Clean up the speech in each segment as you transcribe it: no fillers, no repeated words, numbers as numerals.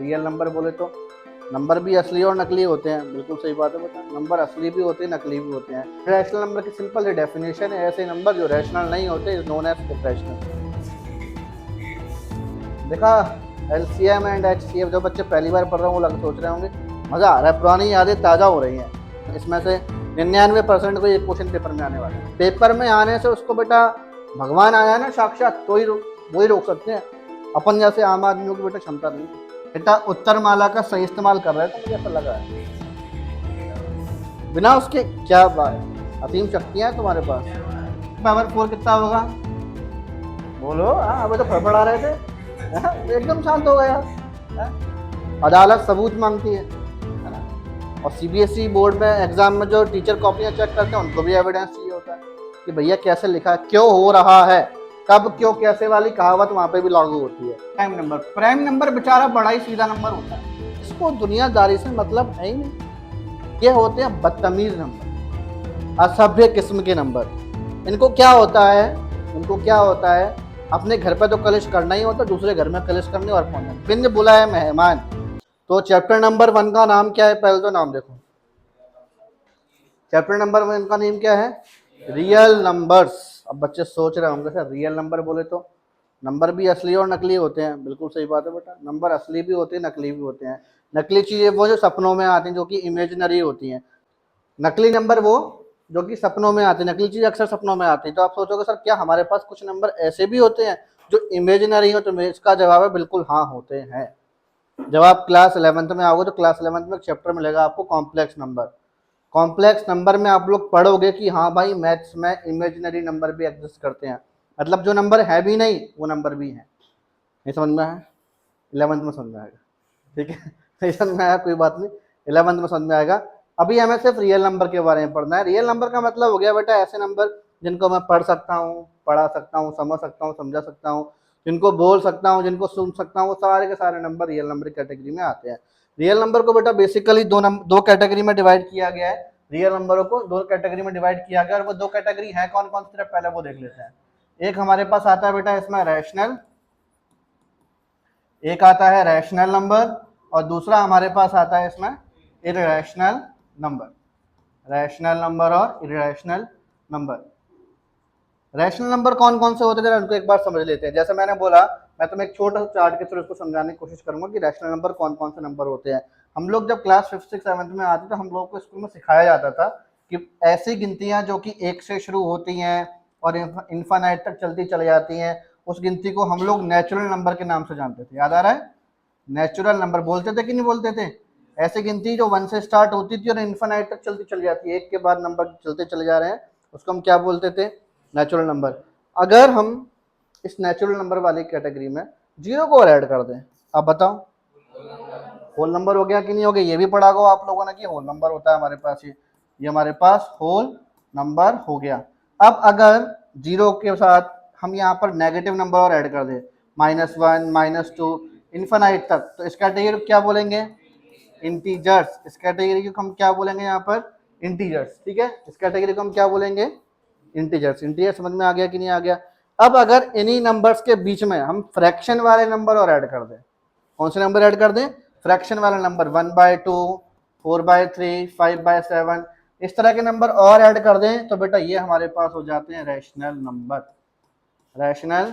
Real number बोले तो number भी असली और नकली होते हैं, बिल्कुल सही बात है बेटा। नंबर असली भी होते हैं, नकली भी होते हैं। रैशनल नंबर की सिंपल सी डेफिनेशन है, ऐसे नंबर जो रैशनल नहीं होते इज नोन एज इररेशनल। देखा, एलसीएम एंड एचसीएफ जो बच्चे पहली बार पढ़ रहे हैं वो सोच रहे होंगे मजा आ रहा है, पुरानी यादें ताजा हो रही हैं। इसमें से 99% को ये क्वेश्चन पेपर में आने वाला है। पेपर में आने से उसको बेटा भगवान आया ना साक्षात, तो ही वही रोक सकते हैं। अपन जैसे आम आदमियों की बेटा क्षमता नहीं। बेटा उत्तर माला का सही इस्तेमाल कर रहे हैं, तो मुझे ऐसा लगा है। बिना उसके क्या बात, असीम शक्तियां हैं तुम्हारे पास। पावर 4 कितना होगा बोलो। अभी तो फड़फड़ा रहे थे, एकदम शांत हो गया। अदालत सबूत मांगती है ना। और सीबीएसई बोर्ड में एग्जाम में जो टीचर कॉपियां चेक करते हैं उनको भी एविडेंस चाहिए होता है कि भैया कैसे लिखा है, क्यों हो रहा है, कब क्यों कैसे वाली कहावत वहां पे भी लागू होती है। प्राइम नंबर बेचारा बड़ा ही सीधा नंबर होता है, इसको दुनियादारी से मतलब है ही नहीं। ये होते हैं बदतमीज नंबर, असभ्य किस्म के नंबर। इनको क्या होता है, अपने घर पे तो कलेश करना ही होता, दूसरे घर में कलेश करने और पहुंचना। बिन बुलाए मेहमान। तो चैप्टर नंबर 1 का नाम क्या है, पहले तो नाम देखो। चैप्टर नंबर 1 का नेम क्या है, रियल नंबर्स। अब बच्चे सोच रहे होंगे सर रियल नंबर बोले तो नंबर भी असली और नकली होते हैं, बिल्कुल सही बात है बेटा। नंबर असली भी होते हैं, नकली भी होते हैं। नकली चीजें वो जो सपनों में आती हैं, जो कि इमेजिनरी होती हैं। नकली नंबर वो जो कि सपनों में आते हैं, नकली चीज अक्सर सपनों में आती है। तो आप सोचोगे सर क्या हमारे पास कुछ नंबर ऐसे भी होते हैं जो इमेजिनरी हो, तो इसका जवाब है बिल्कुल हाँ होते हैं। जब आप क्लास 11th में आओगे तो क्लास 11th में एक चैप्टर मिलेगा आपको कॉम्प्लेक्स नंबर। कॉम्प्लेक्स नंबर में आप लोग पढ़ोगे कि हाँ भाई मैथ्स में इमेजिनरी नंबर भी एग्जिस्ट करते हैं, मतलब जो नंबर है भी नहीं वो नंबर भी है। नहीं समझ में आया, 11th में समझ में आएगा, ठीक है। नहीं समझ में आया कोई बात नहीं, 11th में समझ में आएगा। अभी हमें सिर्फ रियल नंबर के बारे में पढ़ना है। रियल नंबर का मतलब हो गया बेटा ऐसे नंबर जिनको मैं पढ़ सकता हूँ, पढ़ा सकता हूँ, समझ सकता हूँ, समझा सकता हूँ, जिनको बोल सकता हूँ, जिनको सुन सकता हूँ, वो सारे के सारे नंबर रियल नंबर की कैटेगरी में आते हैं। रियल नंबर को बेटा बेसिकली दो कैटेगरी में डिवाइड किया गया है। रियल नंबरों को दो कैटेगरी में डिवाइड किया गया, और वो दो कैटेगरी है कौन कौन सी, पहले वो देख लेते हैं। एक हमारे पास आता है बेटा इसमें रैशनल, एक आता है रैशनल नंबर, और दूसरा हमारे पास आता है इसमें इररेशनल नंबर। रैशनल नंबर और इररेशनल नंबर। रैशनल नंबर कौन कौन से होते हैं उनको एक बार समझ लेते हैं। जैसे मैंने बोला, मैं तुम्हें एक छोटा सा चार्ट के थ्रू इसको समझाने की कोशिश करूंगा कि रैशनल नंबर कौन कौन से नंबर होते हैं। हम लोग जब क्लास 5th 6th 7th में आते तो हम लोग को स्कूल में सिखाया जाता था कि ऐसी गिनतियां जो कि 1 से शुरू होती हैं और इन्फानाइट तक चलती चली जाती हैं, उस गिनती को हम लोग नेचुरल नंबर के नाम से जानते थे। याद आ रहा है, नेचुरल नंबर बोलते थे कि नहीं बोलते थे। ऐसी गिनती जो 1 से स्टार्ट होती थी और इन्फानाइट तक चलती चली जाती है, एक के बाद नंबर चलते चले जा रहे हैं, उसको हम क्या बोलते थे, नेचुरल नंबर। अगर हम इस नेचुरल नंबर वाली कैटेगरी में जीरो को ऐड कर दें, अब बताओ होल नंबर हो गया कि नहीं हो गया। ये भी पढ़ा गो आप लोगों ने कि होल नंबर होता है हमारे पास, ये हमारे पास होल नंबर हो गया। अब अगर जीरो के साथ हम यहाँ पर नेगेटिव नंबर और ऐड कर दें, -1 -2 इन्फानाइट तक, तो इस कैटेगरी को क्या बोलेंगे, इंटीजर्स। इस कैटेगरी को हम क्या बोलेंगे यहाँ पर, इंटीजर्स। ठीक है, इस कैटेगरी को हम क्या बोलेंगे, इंटीजर्स। इंटीजर समझ में आ गया कि नहीं आ गया। अब अगर इन्हीं नंबर्स के बीच में हम फ्रैक्शन वाले नंबर और ऐड कर दें, कौन से नंबर ऐड कर दें, फ्रैक्शन वाला नंबर, 1/2 4/3 5/7, इस तरह के नंबर और ऐड कर दें, तो बेटा ये हमारे पास हो जाते हैं रैशनल नंबर। रैशनल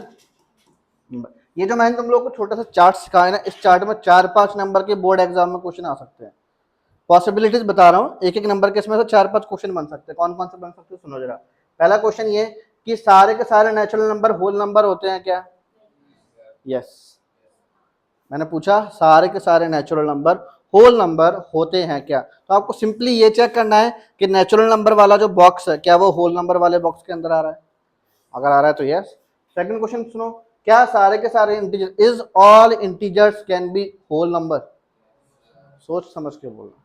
नंबर, ये जो मैंने तुम लोग को छोटा सा चार्ट सिखाया ना, इस चार्ट में 4-5 नंबर के बोर्ड एग्जाम में क्वेश्चन आ सकते हैं। पॉसिबिलिटीज बता रहा हूँ, एक एक नंबर के इसमें से 4-5 क्वेश्चन बन सकते हैं। कौन कौन से बन सकते हैं सुनो जरा। पहला क्वेश्चन ये कि सारे के सारे नेचुरल नंबर होल नंबर होते हैं क्या, यस। मैंने पूछा सारे के सारे नेचुरल नंबर होल नंबर होते हैं क्या। तो आपको सिंपली ये चेक करना है कि नेचुरल नंबर वाला जो बॉक्स है क्या वो होल नंबर वाले बॉक्स के अंदर आ रहा है। अगर आ रहा है तो यस। सेकंड क्वेश्चन सुनो, क्या सारे के सारे integer, is all integers can be whole number. सोच समझ के बोलना,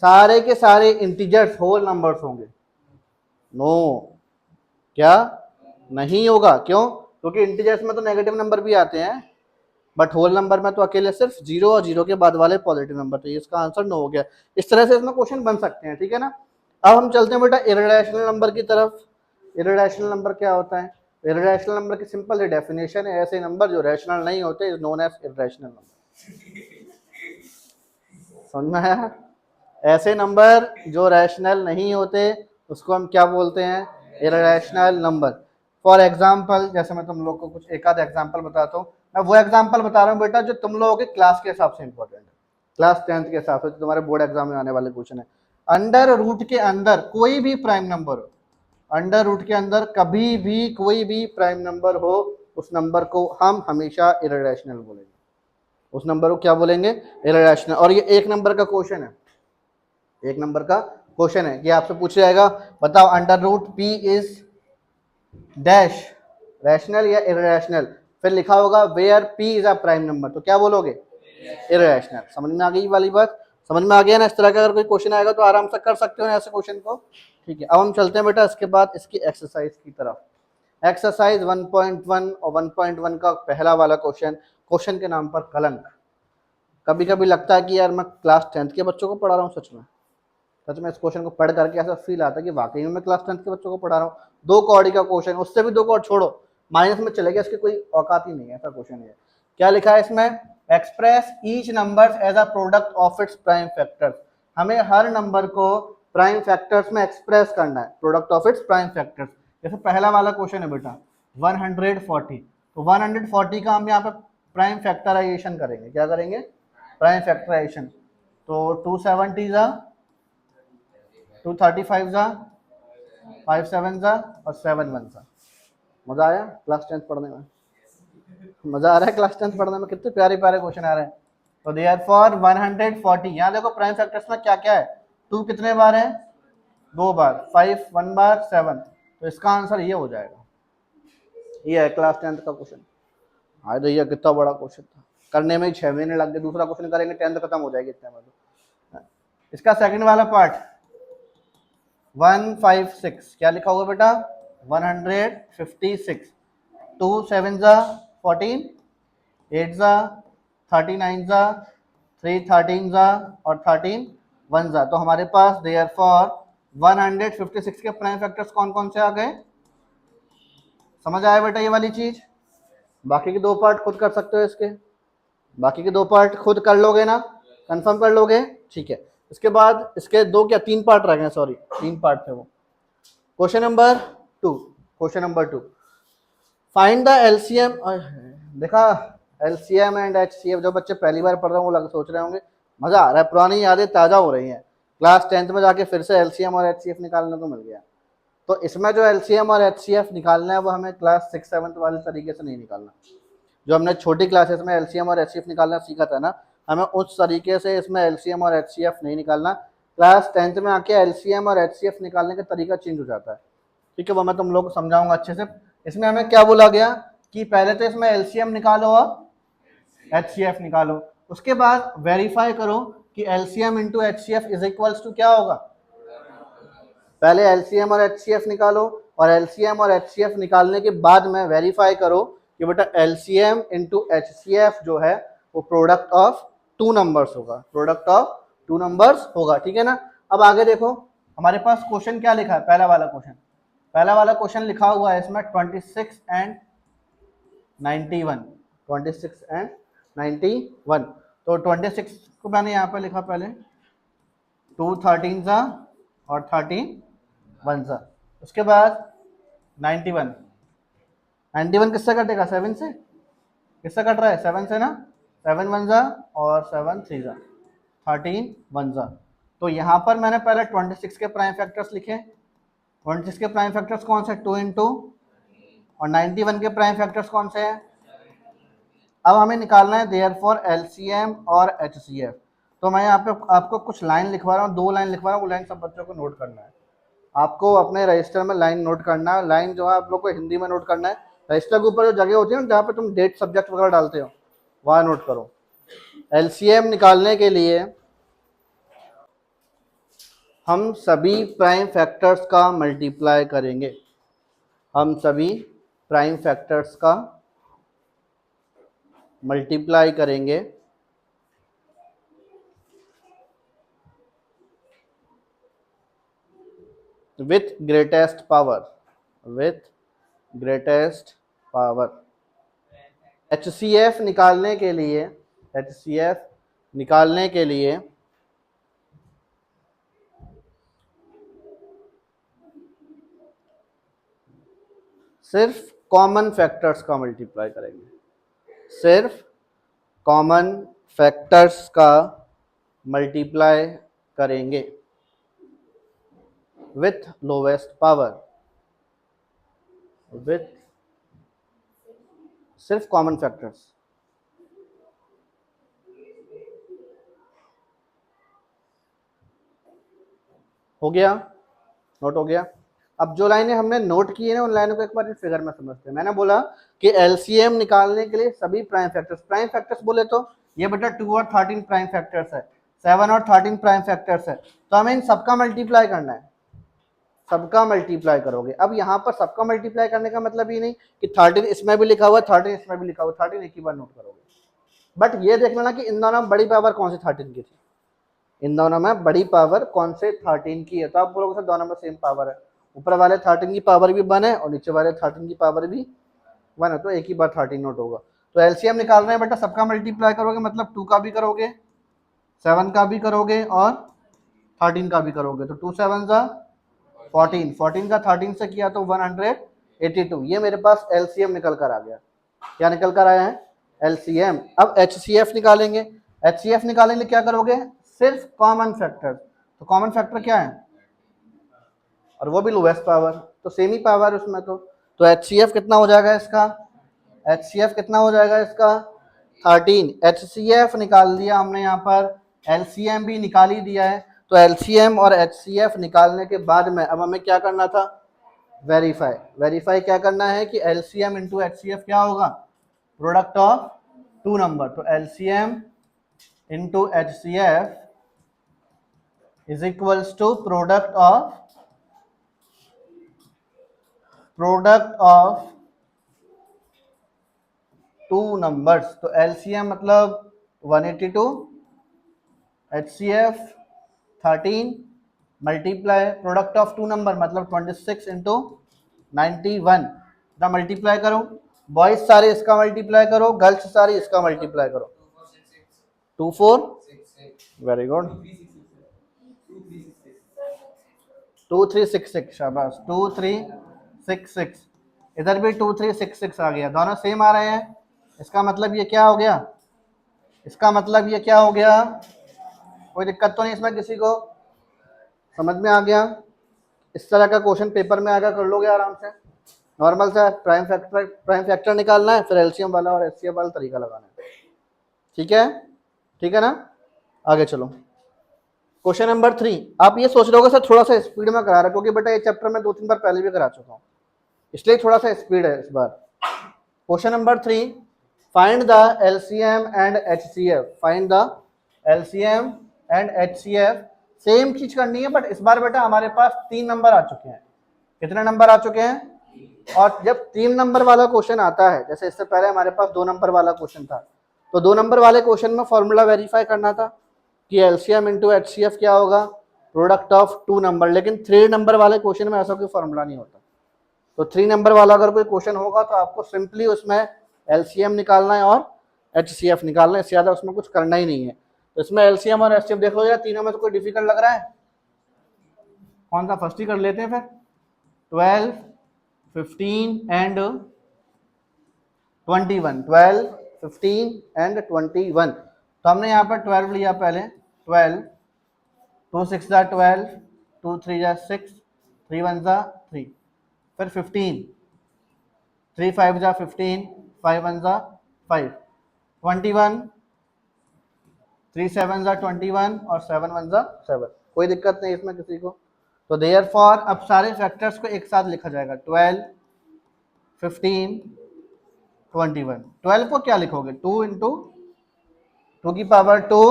सारे के सारे इंटीजर्स होल नंबर्स होंगे, नो। क्या नहीं होगा, क्यों, क्योंकि इंटीजर्स में तो नेगेटिव नंबर भी आते हैं, बट होल नंबर में तो अकेले सिर्फ जीरो और जीरो के बाद वाले पॉजिटिव नंबर। तो इसका आंसर नो हो गया। इस तरह से इसमें क्वेश्चन बन सकते हैं, ठीक है ना। अब हम चलते हैं बेटा इररेशनल नंबर की तरफ। इररेशनल नंबर क्या होता है, इररेशनल नंबर की सिंपल सी डेफिनेशन है, ऐसे नंबर जो रैशनल नहीं होते is known as irrational number. समझ में आया? ऐसे नंबर जो रैशनल नहीं होते उसको हम क्या बोलते हैं? Irrational number. फॉर एग्जाम्पल, जैसे मैं तुम लोग को कुछ एक आध एग्जाम्पल बताता हूँ। मैं वो एग्जाम्पल बता रहा हूँ बेटा जो तुम लोगों के क्लास के हिसाब से इंपॉर्टेंट है, क्लास 10th के हिसाब से, तुम्हारे बोर्ड एग्जाम में आने वाले क्वेश्चन है। अंडर रूट के अंदर कोई भी प्राइम नंबर हो, अंडर रूट के अंदर कभी भी कोई भी प्राइम नंबर हो, उस नंबर को हम हमेशा इररेशनल बोलेंगे। उस नंबर को क्या बोलेंगे? इररेशनल। और ये एक नंबर का क्वेश्चन है, एक नंबर का क्वेश्चन है कि आपसे पूछा जाएगा बताओ under root P is dash rational या इररेशनल, फिर लिखा होगा where P is a prime number, तो क्या बोलोगे? इररेशनल। समझ में आ गई वाली बात? समझ में आ गया ना? इस तरह का अगर कोई क्वेश्चन आएगा तो आराम से कर सकते हो ना ऐसे क्वेश्चन को। ठीक है, अब हम चलते हैं बेटा इसके बाद इसकी एक्सरसाइज की तरफ। एक्सरसाइज 1.1 और 1.1 का पहला वाला क्वेश्चन, क्वेश्चन के नाम पर कलंक। कभी कभी लगता है कि यार मैं क्लास 10th के बच्चों को पढ़ा रहा हूँ, सच में इस क्वेश्चन को पढ़ करके ऐसा फील आता है कि वाकई में मैं क्लास 10th के बच्चों को पढ़ा रहा हूँ। 2 कौड़ी का क्वेश्चन, उससे भी 2 कौड़ छोड़ो, माइनस में चले गया, इसकी कोई औकात ही नहीं है, ऐसा क्वेश्चन है। क्या लिखा है इसमें? Express each number as a product of its prime factors. हमें हर नंबर को प्राइम फैक्टर्स में एक्सप्रेस करना है, product of its prime factors. जैसे पहला वाला क्वेश्चन है बेटा 140, तो 140 का हम यहाँ पे प्राइम फैक्टराइजेशन करेंगे। क्या करेंगे? Prime factorization. तो 270 जा, 235 जा, 57 जा और 71 जा। मजा आया क्लास 10th पढ़ने में? मजा आ रहा है क्लास 10th पढ़ने में? कितने प्यारे प्यारे क्वेश्चन आ रहे हैं। तो देयरफॉर 140, यहाँ देखो प्राइम फैक्टर्स में क्या क्या है। 2 कितने बार है? 2 बार। 5 1 बार, 7, तो इसका आंसर ये हो जाएगा। ये है क्लास 10th का क्वेश्चन। हाँ भैया कितना बड़ा क्वेश्चन था, करने में ही 6 महीने लग गए। दूसरा क्वेश्चन करेंगे 10th खत्म हो जाएगी इतने में तो। इसका सेकंड वाला पार्ट 156, क्या लिखा होगा बेटा? 156। 2 7 जा 14, 8 जा 39 जा, 3 13 जा और 13 1 जा। तो हमारे पास देयरफॉर 156 के प्राइम फैक्टर्स कौन कौन से आ गए? समझ आया बेटा ये वाली चीज? बाकी के 2 पार्ट खुद कर सकते हो इसके, बाकी के 2 पार्ट खुद कर लोगे ना? कंफर्म कर लोगे? ठीक है। इसके बाद इसके 2 क्या 3 पार्ट रह गए, सॉरी 3 पार्ट थे वो। Question number 2, question number 2, find the LCM. देखा एलसीएम एंड एचसीएफ, जो बच्चे पहली बार पढ़ रहे हैं वो लग सोच रहे होंगे मजा आ रहा है, पुरानी यादें ताजा हो रही हैं, क्लास 10th में जाके फिर से एलसीएम और एचसीएफ निकालने को मिल गया। तो इसमें जो एलसीएम और एचसीएफ निकालना है वो हमें क्लास 6 7th वाले तरीके से नहीं निकालना। जो हमने छोटी क्लासेस में एलसीएम और एचसीएफ निकालना सीखा था ना, हमें उस तरीके से इसमें एलसीएम और एचसीएफ नहीं निकालना। क्लास 10th में आके एलसीएम और एचसीएफ निकालने का तरीका चेंज हो जाता है। ठीक है, वो मैं तुम लोग को समझाऊंगा अच्छे से। इसमें हमें क्या बोला गया कि पहले तो इसमें एलसीएम निकालो और एचसीएफ निकालो, उसके बाद वेरीफाई करो कि LCM into HCF is equals to क्या होगा। पहले एलसीएम और एचसीएफ निकालो और एलसीएम और एचसीएफ निकालने के बाद में वेरीफाई करो कि बेटा एलसीएम इंटू एचसीएफ जो है वो प्रोडक्ट ऑफ 2 नंबर्स होगा, प्रोडक्ट ऑफ 2 नंबर्स होगा। ठीक है ना? अब आगे देखो हमारे पास क्वेश्चन क्या लिखा है। पहला वाला क्वेश्चन लिखा हुआ है इसमें 26 एंड 91, 26 एंड 91। तो 26 को मैंने यहाँ पे लिखा पहले 2 13 जा और 13 1 जा। उसके बाद 91 किससे कटेगा? 7 से। किससे कट रहा है? 7 से ना। 7 1 जा और 7 3 जा, 13 1 जा। तो यहाँ पर मैंने पहले 26 के प्राइम फैक्टर्स लिखे। 26 के प्राइम फैक्टर्स कौन से? 2 इंटू, और 91 के प्राइम फैक्टर्स कौन से हैं? अब हमें निकालना है देयरफॉर एलसीएम और एचसीएफ। तो मैं यहाँ पे आपको कुछ लाइन लिखवा रहा हूँ, 2 लाइन लिखवा रहा हूँ, वो लाइन सब बच्चों को नोट करना है। आपको अपने रजिस्टर में लाइन नोट करना है। लाइन जो है आप लोग को हिंदी में नोट करना है। रजिस्टर के ऊपर जो जगह होती है ना जहाँ पे तुम डेट सब्जेक्ट वगैरह डालते हो वहाँ नोट करो। एलसीएम निकालने के लिए हम सभी प्राइम फैक्टर्स का मल्टीप्लाई करेंगे। हम सभी प्राइम फैक्टर्स का मल्टीप्लाई करेंगे with greatest power, with greatest power. HCF निकालने के लिए, एचसीएफ निकालने के लिए सिर्फ कॉमन फैक्टर्स का मल्टीप्लाई करेंगे, सिर्फ कॉमन फैक्टर्स का मल्टीप्लाई करेंगे विथ लोवेस्ट पावर, विथ सिर्फ कॉमन फैक्टर्स। हो गया, नोट हो गया। अब जो लाइनें हमने नोट की है ना, उन लाइनों को एक बार फिगर में समझते हैं। मैंने बोला कि एलसीएम निकालने के लिए सभी प्राइम फैक्टर्स बोले तो ये बेटा 2 और 13 प्राइम फैक्टर्स है, 7 और 13 प्राइम फैक्टर्स है, तो हमें इन सबका मल्टीप्लाई करना है, सबका मल्टीप्लाई करोगे। अब यहाँ पर सबका मल्टीप्लाई करने का मतलब ये नहीं कि 13 इसमें भी लिखा हुआ है, 13 इसमें भी लिखा हुआ है, 13 एक ही बार नोट करोगे। बट ये देख लेना कि इन दोनों में बड़ी पावर कौन सी 13 की थी, इन दोनों में बड़ी पावर कौन से 13 की है, तो आप बोलोगे सर दोनों में सेम पावर है, ऊपर वाले 13 की पावर भी 1 है और नीचे वाले 13 की पावर भी 1 है, तो एक ही बार 13 नोट होगा। तो एलसीएम निकाल रहे हैं बेटा, सबका मल्टीप्लाई करोगे मतलब 2 का भी करोगे, 7 का भी करोगे और 13 का भी करोगे, तो 2 7 जा 14, 14 का 13 से किया तो 182, ये मेरे पास एलसीएम निकल कर आ गया। क्या निकल कर आया है? एलसीएम। अब एचसीएफ निकालेंगे, एचसीएफ निकालेंगे क्या करोगे? सिर्फ कॉमन फैक्टर, तो कॉमन फैक्टर क्या है और वो भी लोवेस्ट पावर, तो सेम ही पावर उसमें। तो एचसीएफ कितना हो जाएगा इसका? एचसीएफ कितना हो जाएगा इसका? 13। एचसीएफ निकाल दिया हमने यहाँ पर, एलसीएम भी निकाल ही दिया है। तो एलसीएम और एचसीएफ निकालने के बाद में अब हमें क्या करना था? वेरीफाई। वेरीफाई क्या करना है कि एलसीएम इंटू एचसीएफ क्या होगा? Product of two number. तो LCM into HCF is equals to product of two numbers. तो एलसीएम मतलब 182, HCF 13 multiply product of two number मतलब 26 इंटू 91। ना मल्टीप्लाई करो, बॉयज सारे इसका मल्टीप्लाई करो, गर्ल्स सारी इसका मल्टीप्लाई करो। 2 4 वेरी गुड, 2366 शाबाश, 2366। इधर भी 2366 आ गया, दोनों सेम आ रहे हैं। इसका मतलब ये क्या हो गया? इसका मतलब ये क्या हो गया? कोई दिक्कत तो नहीं इसमें किसी को? समझ में आ गया? इस तरह का क्वेश्चन पेपर में आकर कर लोगे आराम से। नॉर्मल सा प्राइम फैक्टर निकालना है, फिर एलसीएम वाला और एचसीएफ वाला तरीका लगाना है। ठीक है, ठीक है ना? आगे चलो, क्वेश्चन नंबर 3। आप ये सोच रहे होगे सर थोड़ा सा स्पीड में करा रहा है, क्योंकि बेटा ये चैप्टर में 2-3 बार पहले भी करा चुका हूँ, इसलिए थोड़ा सा स्पीड है इस बार। Question number 3, find the LCM and HCF. Find the LCM and HCF. Same चीज करनी है, बट इस बार बेटा हमारे पास 3 नंबर आ चुके हैं। कितने नंबर आ चुके हैं? और जब 3 नंबर वाला क्वेश्चन आता है, जैसे इससे पहले हमारे पास 2 नंबर वाला क्वेश्चन था, तो 2 नंबर वाले क्वेश्चन में फॉर्मूला वेरीफाई करना था कि एलसीएम इंटू एचसीएफ क्या होगा? Product of two number. लेकिन 3 नंबर वाले क्वेश्चन में ऐसा कोई फॉर्मूला नहीं होता। तो 3 नंबर वाला अगर कोई क्वेश्चन होगा तो आपको सिंपली उसमें एलसीएम निकालना है और एचसीएफ निकालना है, इससे ज़्यादा उसमें कुछ करना ही नहीं है। तो इसमें एलसीएम और एचसीएफ देखो यार, तीनों में तो कोई डिफिकल्ट लग रहा है? कौन सा फर्स्ट ही कर लेते हैं फिर? 12, 15 एंड 21। 12, 15 एंड 21। तो हमने यहाँ पर 12 लिया पहले, 12, 2 6 जा 12, 2 3 जा 6, 3 1 जा 3, फिर 15, 3 5 जा 15, 5 1 जा 5, 21, 3 7 जा 21 और 7 1 जा 7। कोई दिक्कत नहीं इसमें किसी को। तो देयरफॉर अब सारे फैक्टर्स को एक साथ लिखा जाएगा, 12, 15, 21। 12 को क्या लिखोगे? 2 इंटू 2 की पावर 2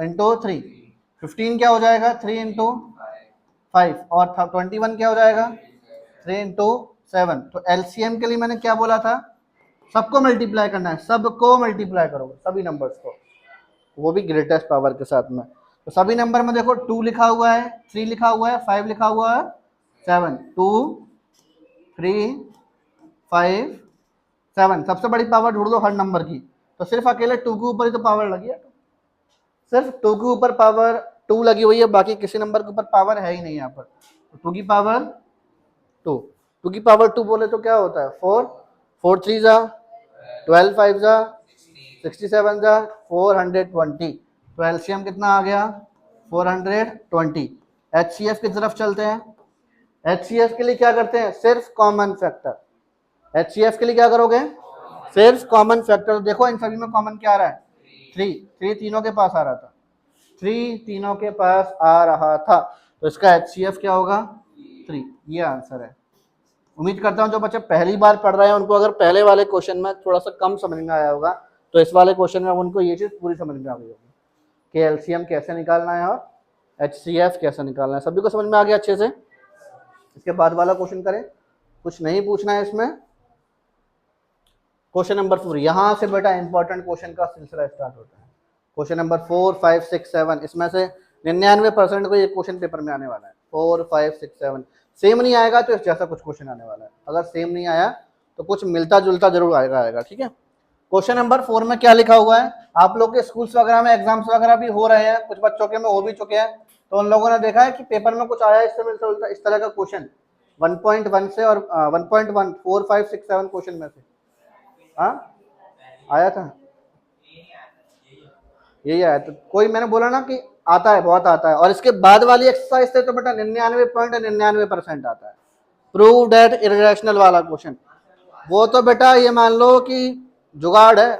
इंटू 3। 15 क्या हो जाएगा? 3 इंटू 5। और 21 क्या हो जाएगा? 3 इंटू 7। तो एलसीएम के लिए मैंने क्या बोला था? सबको मल्टीप्लाई करना है, सबको मल्टीप्लाई करोगे सभी नंबर्स को, वो भी ग्रेटेस्ट पावर के साथ में। तो सभी नंबर में देखो 2 लिखा हुआ है, 3 लिखा हुआ है, 5 लिखा हुआ है, 7। 2 3 5 7। सबसे बड़ी पावर ढूंढ दो हर नंबर की, तो सिर्फ अकेले 2 के ऊपर ही तो पावर लगी है। सिर्फ 2 के ऊपर पावर 2 लगी हुई है, बाकी किसी नंबर के ऊपर पावर है ही नहीं यहाँ पर। तो 2 की पावर 2। 2 की पावर 2 बोले तो क्या होता है 4, 4 3 जा 12, 5 जा 67 जा 420, तो एलसीएम कितना आ गया 420। एचसीएफ की तरफ चलते हैं। एचसीएफ के लिए क्या करते हैं, सिर्फ कॉमन फैक्टर। एचसीएफ के लिए क्या करोगे, सिर्फ कॉमन फैक्टर। देखो इन सभी में कॉमन क्या आ रहा है, 3 तीनों के पास आ रहा था, 3 तीनों के पास आ रहा था, तो इसका एचसीएफ क्या होगा 3। ये आंसर है। उम्मीद करता हूं जो बच्चे पहली बार पढ़ रहे हैं उनको अगर पहले वाले क्वेश्चन में थोड़ा सा कम समझ में आया होगा तो इस वाले क्वेश्चन में उनको ये चीज पूरी समझ में आ गई होगी कि एलसीएम कैसे निकालना है और एचसीएफ कैसे निकालना है। सभी को समझ में आ गया अच्छे से। इसके बाद वाला क्वेश्चन करें, कुछ नहीं पूछना है इसमें। क्वेश्चन नंबर 4, यहां से बेटा इंपॉर्टेंट क्वेश्चन का सिलसिला स्टार्ट होता है। क्वेश्चन नंबर 4, 5, 6, 7, इसमें से 99% को ये क्वेश्चन पेपर में आने वाला है। 4, 5, 6, 7 सेम नहीं आएगा तो इस जैसा कुछ क्वेश्चन आने वाला है। अगर सेम नहीं आया तो कुछ मिलता जुलता जरूर आएगा, ठीक है। क्वेश्चन नंबर 4 में क्या लिखा हुआ है, आप लोग के स्कूल्स वगैरह में एग्जाम्स वगैरह भी हो रहे हैं, कुछ बच्चों के में हो भी चुके हैं, तो उन लोगों ने देखा है कि पेपर में कुछ आया इससे मिलता जुलता इस तरह का क्वेश्चन 1.1 से और 1.1 4, 5, 6, 7 क्वेश्चन में से आया था, यही आया। तो कोई मैंने बोला ना कि आता है, बहुत आता है। और इसके बाद वाली एक्सरसाइज से तो बेटा 99.99% आता है। प्रूव दैट इरेशनल वाला क्वेश्चन, वो तो बेटा ये मान लो कि जुगाड़ है,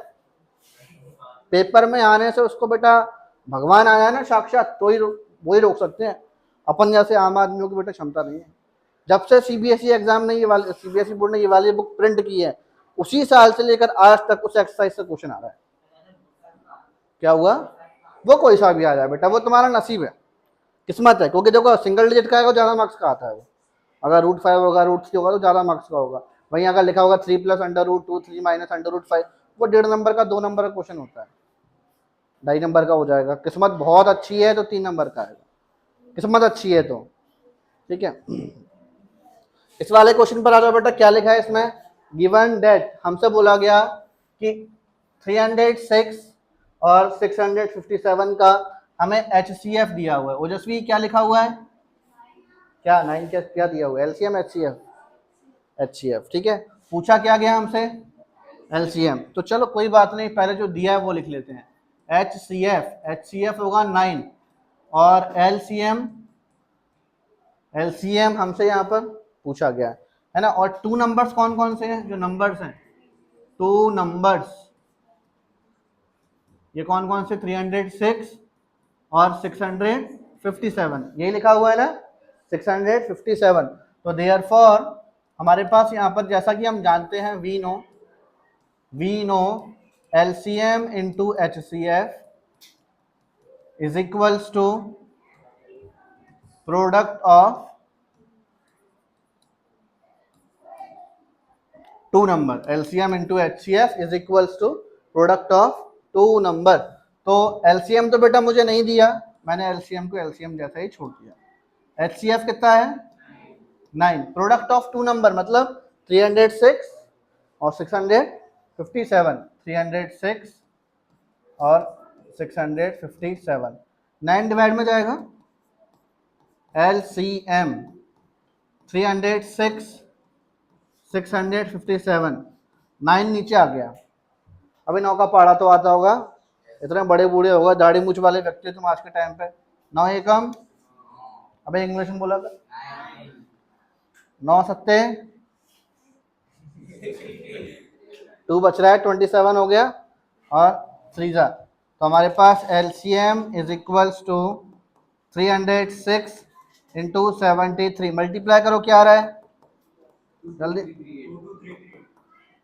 पेपर में आने से उसको बेटा भगवान आया ना साक्षात तो ही वही रोक सकते हैं। अपन जैसे आम आदमियों की बेटा क्षमता नहीं है। जब से सीबीएसई एग्जाम ने ये वाली सीबीएसई बोर्ड ने ये वाली बुक प्रिंट की है उसी साल से लेकर आज तक उस एक्सरसाइज से क्वेश्चन आ रहा है। क्या हुआ, वो कोई सा भी आ जाए बेटा, वो तुम्हारा नसीब है, किस्मत है। क्योंकि देखो सिंगल डिजिट का आएगा ज्यादा मार्क्स का आता है वो, अगर √5 होगा √3 होगा तो ज्यादा मार्क्स का होगा। वहीं अगर लिखा होगा 3 + √2 3 - √5 वो 1.5 नंबर का 2 नंबर का क्वेश्चन होता है, 2.5 नंबर का हो जाएगा। किस्मत बहुत अच्छी है तो 3 नंबर का आएगा, किस्मत अच्छी है तो, ठीक है। इस वाले क्वेश्चन पर आ जाओ बेटा, क्या लिखा है इसमें, गिवन डेट हमसे बोला गया कि 306 और 657 का हमें एचसीएफ दिया हुआ है। ओजस्वी क्या लिखा हुआ है, क्या 9 क्या दिया हुआ है, एलसीएम एचसीएफ, ठीक है। पूछा क्या गया हमसे, एलसीएम। तो चलो कोई बात नहीं, पहले जो दिया है वो लिख लेते हैं। एचसीएफ होगा 9 और एलसीएम हमसे यहाँ पर पूछा गया है ना। और 2 नंबर्स कौन कौन से हैं, जो नंबर्स हैं 2 नंबर्स, ये कौन कौन से 306 और 657, यही लिखा हुआ है ना 657। तो देयरफॉर हमारे पास यहाँ पर जैसा कि हम जानते हैं we know LCM into HCF is equals to product of 2 number. LCM into HCF is equals to product of 2 number. तो एलसीएम तो बेटा मुझे नहीं दिया, मैंने एलसीएम को एलसीएम जैसा ही छोड़ दिया। एचसीएफ कितना है 9, प्रोडक्ट ऑफ 2 नंबर मतलब 306 और 657, 306 और 657, 9 डिवाइड में जाएगा एलसीएम 306 657, 9 नीचे आ गया। अभी 9 का पहाड़ा तो आता होगा, इतने बड़े बूढ़े होगा दाढ़ी मूछ वाले व्यक्ति तुम आज के टाइम पे। 9 एकम, अबे इंग्लिश में बोला था 9 सत्ते 2 बच रहा है 27 हो गया और 3 जा। तो हमारे पास LCM is equals to 306 into 73, multiply करो क्या आ रहा है जल्दी,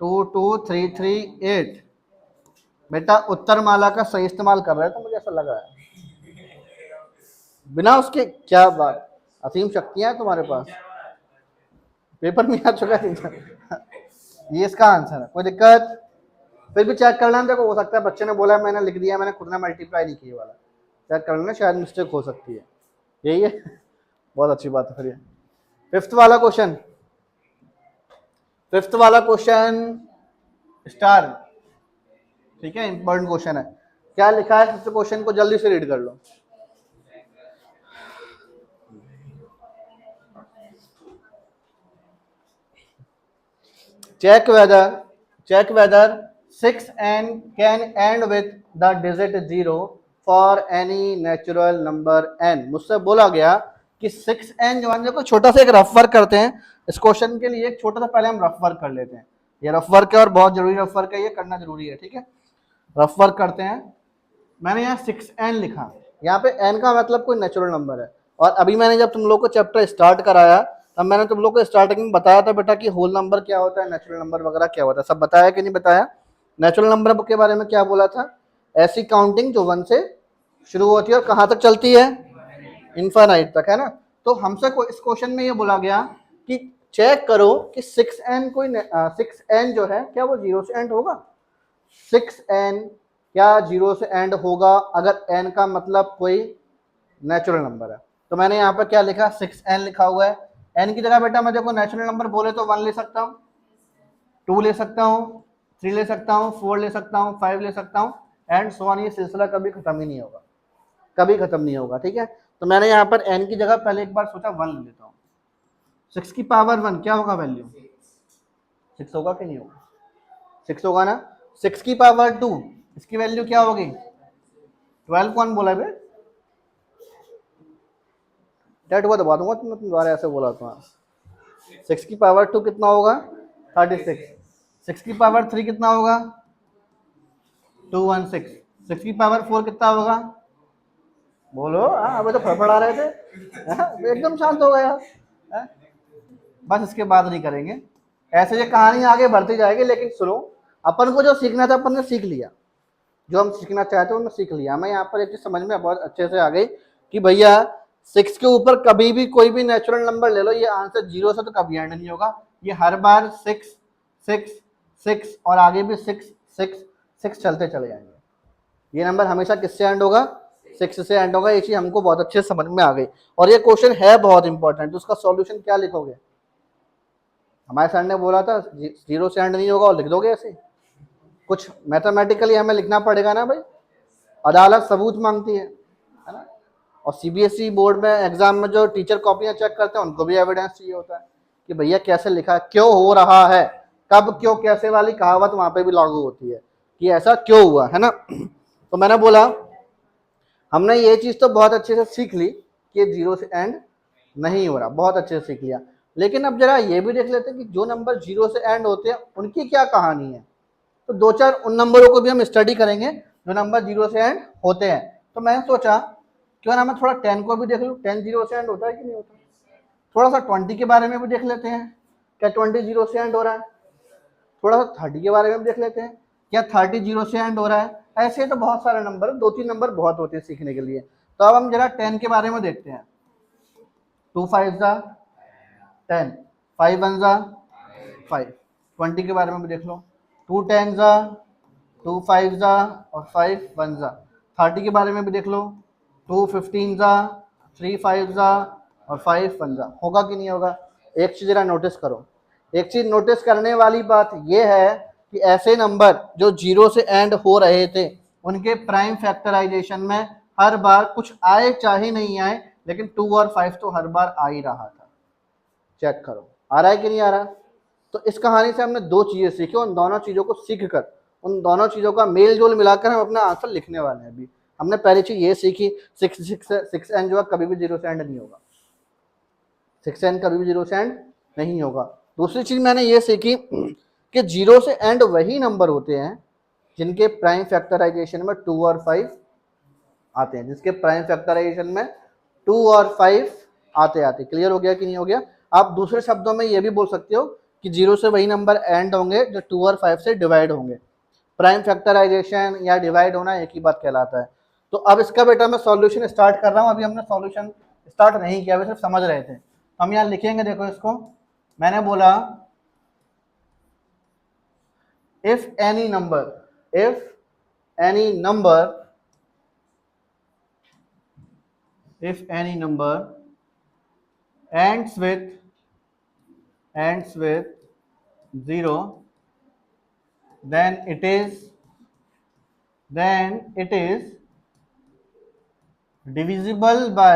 22338। बेटा उत्तर माला का सही इस्तेमाल कर रहे हैं तो मुझे ऐसा लग रहा है, बिना उसके क्या बात, असीम शक्तियां हैं तुम्हारे पास, पेपर में आ चुका है। ये इसका आंसर है, कोई दिक्कत, फिर भी चेक कर लेना। देखो हो सकता है बच्चे ने बोला मैंने लिख दिया, मैंने खुद ने मल्टीप्लाई नहीं किया वाला, चेक कर लेना, शायद मिस्टेक हो सकती है। यही है, बहुत अच्छी बात है। फिर फिफ्थ वाला क्वेश्चन स्टार, ठीक है, इंपॉर्टेंट क्वेश्चन है। क्या लिखा है फिफ्थ क्वेश्चन को जल्दी से रीड कर लो। check whether 6n can end with the digit 0 for any natural number n। मुझसे बोला गया कि 6n जो है, देखो छोटा सा एक रफ वर्क करते हैं इस क्वेश्चन के लिए। एक छोटा सा पहले हम रफ वर्क कर लेते हैं, ये रफ वर्क है और बहुत जरूरी रफ वर्क है, ये करना जरूरी है, ठीक है। रफ वर्क करते हैं। मैंने यहाँ 6n लिखा, यहाँ पे n का मतलब कोई नेचुरल नंबर है। और अभी मैंने जब तुम लोग को चैप्टर स्टार्ट कराया तब मैंने तुम लोग को स्टार्टिंग में बताया था बेटा कि होल नंबर क्या होता है, नेचुरल नंबर वगैरह क्या होता है, सब बताया कि नहीं बताया। नेचुरल नंबर के बारे में क्या बोला था, ऐसी काउंटिंग जो 1 से शुरू होती है और कहाँ तक चलती है, इनफाइनाइट तक, है ना। तो हमसे इस क्वेश्चन में ये बोला गया कि चेक करो कि 6n कोई 6n जो है क्या वो 0 से एंड होगा। 6n क्या 0 से एंड होगा अगर n का मतलब कोई नेचुरल नंबर है। तो मैंने यहाँ पर क्या लिखा, 6n लिखा हुआ है। n की जगह बेटा मैं देखो नेचुरल नंबर बोले तो 1 ले सकता हूँ, 2 ले सकता हूँ, 3 ले सकता हूँ, 4 ले सकता हूँ, 5 ले सकता हूँ, एंड सो ऑन। ये सिलसिला कभी खत्म ही नहीं होगा, कभी खत्म नहीं होगा, ठीक है। तो मैंने यहाँ पर n की जगह पहले एक बार सोचा 1 ले लेता हूँ। 6 की पावर 1 क्या होगा वैल्यू, 6 होगा कि नहीं होगा, 6 होगा ना। 6 की पावर 2 इसकी वैल्यू क्या होगी, 12। कौन बोला बे, डेट हुआ दबा दूंगा तुम दोबारा ऐसे बोला तो। 6 की पावर 2 कितना होगा, 36। 6 की पावर 3 कितना होगा, 216। 6 की पावर 4 कितना होगा, बोलो। हाँ अभी तो फड़फड़ा रहे थे, एकदम शांत हो गया। बस इसके बाद नहीं करेंगे ऐसे, ये कहानी आगे बढ़ती जाएगी। लेकिन सुनो, अपन को जो सीखना था अपन ने सीख लिया, जो हम सीखना चाहते हैं उन्हें सीख लिया। हमें यहाँ पर एक चीज समझ में बहुत अच्छे से आ गई कि भैया 6 के ऊपर कभी भी कोई भी नेचुरल नंबर ले लो, ये आंसर 0 से तो कभी एंड नहीं होगा। ये हर बार 6 6 6 और आगे भी 6 6 6 चलते चले जाएंगे। ये नंबर हमेशा किससे एंड होगा, 6 से एंड होगा। ये चीज हमको बहुत अच्छे से समझ में आ गई। और ये क्वेश्चन है बहुत इंपॉर्टेंट, तो उसका सॉल्यूशन क्या लिखोगे। हमारे सर ने बोला था 0 से एंड नहीं होगा और लिख दोगे ऐसे। कुछ मैथमेटिकली हमें लिखना पड़ेगा ना भाई, अदालत सबूत मांगती है ना। और सीबीएसई बोर्ड में एग्जाम में जो टीचर कॉपियां चेक करते हैं उनको भी एविडेंस चाहिए होता है कि भैया कैसे लिखा है, क्यों हो रहा है, कब क्यों कैसे वाली कहावत वहां पे भी लागू होती है कि ऐसा क्यों हुआ, है ना। तो मैंने बोला हमने ये चीज तो बहुत अच्छे से सीख ली कि 0 से एंड नहीं हो रहा, बहुत अच्छे से सीख लिया। लेकिन अब जरा ये भी देख लेते हैं कि जो नंबर 0 से एंड होते हैं उनकी क्या कहानी है। तो 2-4 उन नंबरों को भी हम स्टडी करेंगे जो नंबर 0 से एंड होते हैं। तो मैंने सोचा क्यों ना मैं थोड़ा 10 को भी देख लूँ, 10 0 से एंड होता है कि नहीं होता। थोड़ा सा 20 के बारे में भी देख लेते हैं, क्या 20 0 से एंड हो रहा है। थोड़ा सा 30 के बारे में भी देख लेते हैं, क्या 30 0 से एंड हो रहा है। ऐसे तो बहुत सारे नंबर, 2-3 नंबर बहुत होते हैं सीखने के लिए। तो अब हम जरा 10 के बारे में देखते हैं। 2 5 जा 10, 5 1 जा 5। 20 के बारे में भी देख लो, 2 10 जा 2 5 जा और 5 1 जा। 30 के बारे में भी देख लो, 2 15 जा 3 5 जा और 5 1 जा। होगा कि नहीं होगा। एक चीज जरा नोटिस करो, एक चीज नोटिस करने वाली बात यह है कि ऐसे नंबर जो 0 से एंड हो रहे थे उनके प्राइम फैक्टराइजेशन में हर बार कुछ आए चाहे नहीं आए, लेकिन 2 और 5 तो हर बार आ ही रहा था। चेक करो आ रहा है कि नहीं आ रहा। तो इस कहानी से हमने 2 चीजें सीखी, उन दोनों चीजों को सीख कर, उन दोनों चीजों का मेल जोल मिलाकर हम अपना आंसर लिखने वाले हैं। अभी हमने पहली चीज ये सीखी 6 एन जो है कभी भी 0 से एंड नहीं होगा, 6 एन कभी भी 0 से एंड नहीं होगा। दूसरी चीज मैंने ये सीखी कि 0 से एंड वही नंबर होते हैं जिनके प्राइम फैक्टराइजेशन में 2 और 5 आते हैं, जिसके प्राइम फैक्टराइजेशन में 2 और 5 आते आते। क्लियर हो गया कि नहीं हो गया। आप दूसरे शब्दों में ये भी बोल सकते हो कि 0 से वही नंबर एंड होंगे जो 2 और 5 से डिवाइड होंगे। प्राइम फैक्टराइजेशन या डिवाइड होना एक ही बात कहलाता है। तो अब इसका बेटा मैं सॉल्यूशन स्टार्ट कर रहा हूं। अभी हमने सॉल्यूशन स्टार्ट नहीं किया, अभी सिर्फ समझ रहे थे। हम यहाँ लिखेंगे, देखो इसको मैंने बोला if any number if any number if any number ends with 0, then it is divisible by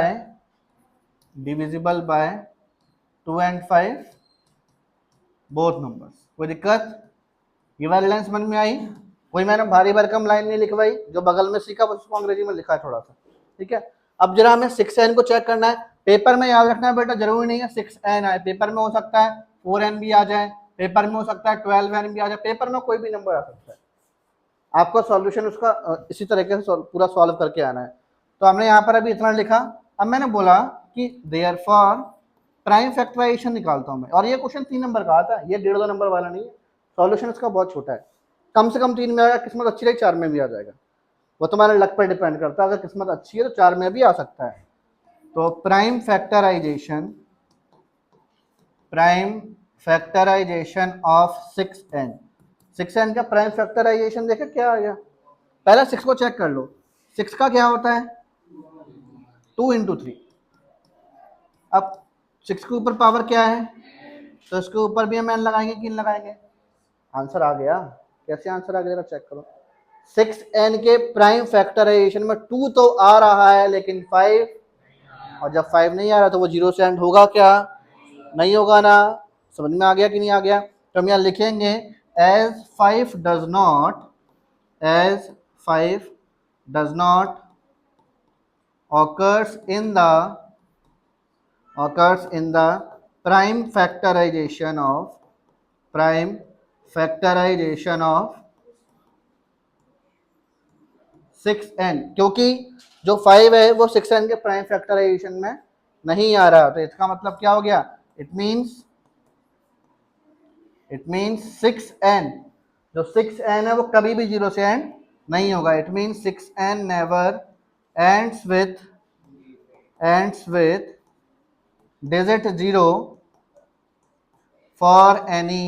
2 and 5, both numbers. कोई दिक्कत? ये वाली लाइन समझ में आई? कोई मैंने भारी भरकम लाइन नहीं लिखवाई, जो बगल में सीखा उसको अंग्रेजी में लिखा है थोड़ा सा, ठीक है। अब जरा हमें 6n को चेक करना है। पेपर में याद रखना है बेटा, जरूरी नहीं है 6n आए, पेपर में हो सकता है 4n भी आ जाए, पेपर में हो सकता है 12n भी आ जाए, पेपर में कोई भी नंबर आ सकता है। आपको सॉल्यूशन उसका इसी तरीके से पूरा सॉल्व करके आना है। तो हमने यहाँ पर अभी इतना लिखा। अब मैंने बोला कि देयरफॉर प्राइम फैक्टराइजेशन निकालता हूं मैं, और ये क्वेश्चन 3 नंबर का आता है, ये 1.5-2 नंबर वाला नहीं है। सॉल्यूशन इसका बहुत छोटा है, कम से कम 3 में आएगा, किस्मत अच्छी रही 4 में भी आ जाएगा, वो तुम्हारे लक पर डिपेंड करता है। अगर किस्मत अच्छी है तो 4 में भी आ सकता है। तो prime factorization of 6n, 6n का प्राइम फैक्टराइजेशन देखे क्या आ गया। पहले 6 को चेक कर लो, 6 का क्या होता है 2 × 3। अब 6 के ऊपर पावर क्या है, तो इसके ऊपर भी हम n लगाएंगे कि n लगाएंगे। आंसर आ गया। कैसे आंसर आ गया जरा चेक करो। 6n के प्राइम फैक्टराइजेशन में 2 तो आ रहा है लेकिन 5, और जब 5 नहीं आ रहा तो वो 0 से एंड होगा क्या, नहीं होगा ना। समझ में आ गया कि नहीं आ गया? तो हम यहाँ लिखेंगे as 5 does not occurs in the prime factorization of 6n, क्योंकि जो 5 है वो 6n के प्राइम फैक्टराइजेशन में नहीं आ रहा। तो इसका मतलब क्या हो गया, इट मीन्स 6n, जो 6n है वो कभी भी 0 से एंड नहीं होगा। It means 6n never ends with digit 0 for any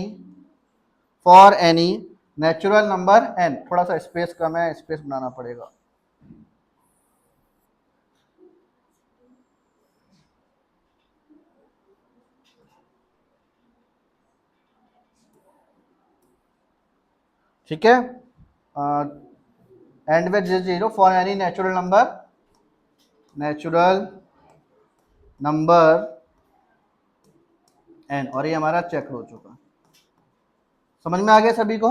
natural number n। थोड़ा सा स्पेस कम है, स्पेस बनाना पड़ेगा। ठीक है, and with 0 for any natural number n, और ये हमारा चेक हो चुका। समझ में आ गया सभी को?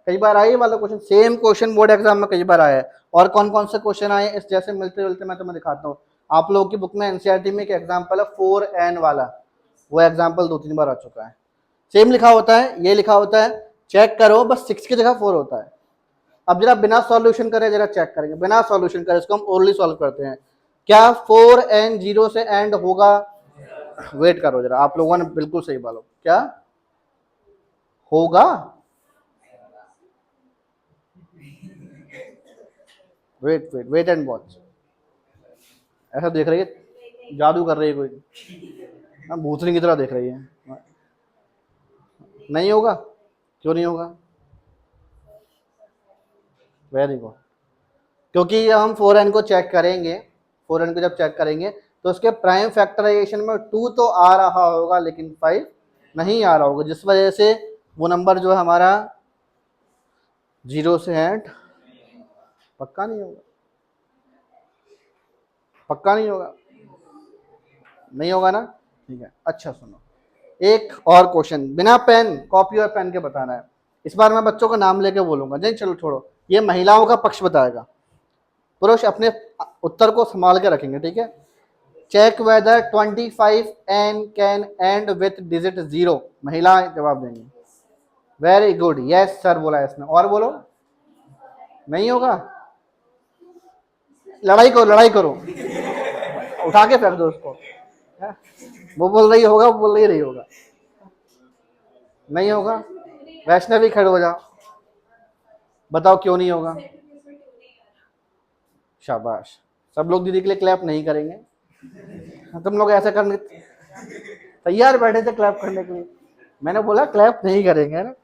कई बार आए वाला question, same question board exam में कई बार आया है। और कौन कौन से क्वेश्चन आए इस जैसे मिलते जुलते मैं तुम्हें दिखाता हूँ। आप लोगों की बुक में एनसीईआरटी में एक एग्जाम्पल है 4n वाला, वो एग्जाम्पल 2-3 बार आ चुका है। सेम लिखा होता है, ये लिखा होता है, चेक करो, बस 6 की जगह 4 होता है। अब जरा बिना सॉल्यूशन करे जरा चेक करेंगे, बिना सॉल्यूशन करे इसको हम ओरली सॉल्व करते हैं। क्या 4n 0 से एंड होगा? वेट करो जरा, आप लोगों ने बिल्कुल सही बोलो, क्या होगा? Wait and watch. ऐसा देख रही है, जादू कर रही है कोई, भूतनी की तरह देख रही है। नहीं होगा? क्यों नहीं होगा? Very good. क्योंकि हम 4n को चेक करेंगे, 4n को जब चेक करेंगे तो उसके प्राइम फैक्टराइजेशन में 2 तो आ रहा होगा लेकिन 5 नहीं आ रहा होगा, जिस वजह से वो नंबर जो है हमारा 0 से एंड पक्का नहीं होगा। पक्का नहीं होगा, नहीं होगा ना? ठीक है, अच्छा सुनो, एक और क्वेश्चन बिना पेन, कॉपी और पेन के बताना है। इस बार मैं बच्चों का नाम लेके बोलूंगा, नहीं चलो छोड़ो, ये महिलाओं का पक्ष बताएगा, पुरुष अपने उत्तर को संभाल के रखेंगे, ठीक है। Check whether 25n can end with digit 0, महिला जवाब देंगे। वेरी गुड, यस सर बोला इसने। और बोलो, नहीं होगा? लड़ाई करो उठा के फेंक दो उसको। वो बोल रही होगा, वो बोल रही नहीं होगा। नहीं होगा? वैष्णवी खड़े हो जाओ, बताओ क्यों नहीं होगा। शाबाश, सब लोग दीदी के लिए क्लैप नहीं करेंगे, तुम लोग ऐसा करने तैयार बैठे थे क्लैप करने के लिए, मैंने बोला क्लैप नहीं करेंगे ना।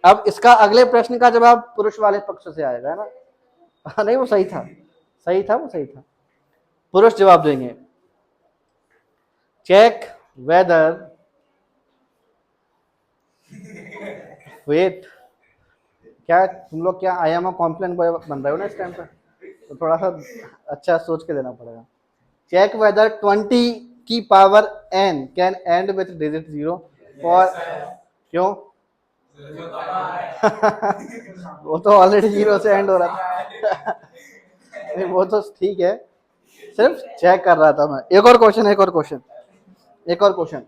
अब इसका अगले प्रश्न का जवाब पुरुष वाले पक्ष से आएगा, है ना? नहीं वो सही था, वो सही था। पुरुष जवाब देंगे, चेक वेदर, वेट, क्या तुम लोग क्या आई एम कॉम्प्लेन बॉय बन रहे हो ना इस टाइम पे, तो थोड़ा सा अच्छा सोच के देना पड़ेगा। चेक वेदर 20 की power n can end with digit 0 for क्यों? वो तो ऑलरेडी 0 से एंड हो रहा था। नहीं वो तो ठीक है, सिर्फ चेक कर रहा था मैं। एक और क्वेश्चन, एक और क्वेश्चन, एक और क्वेश्चन।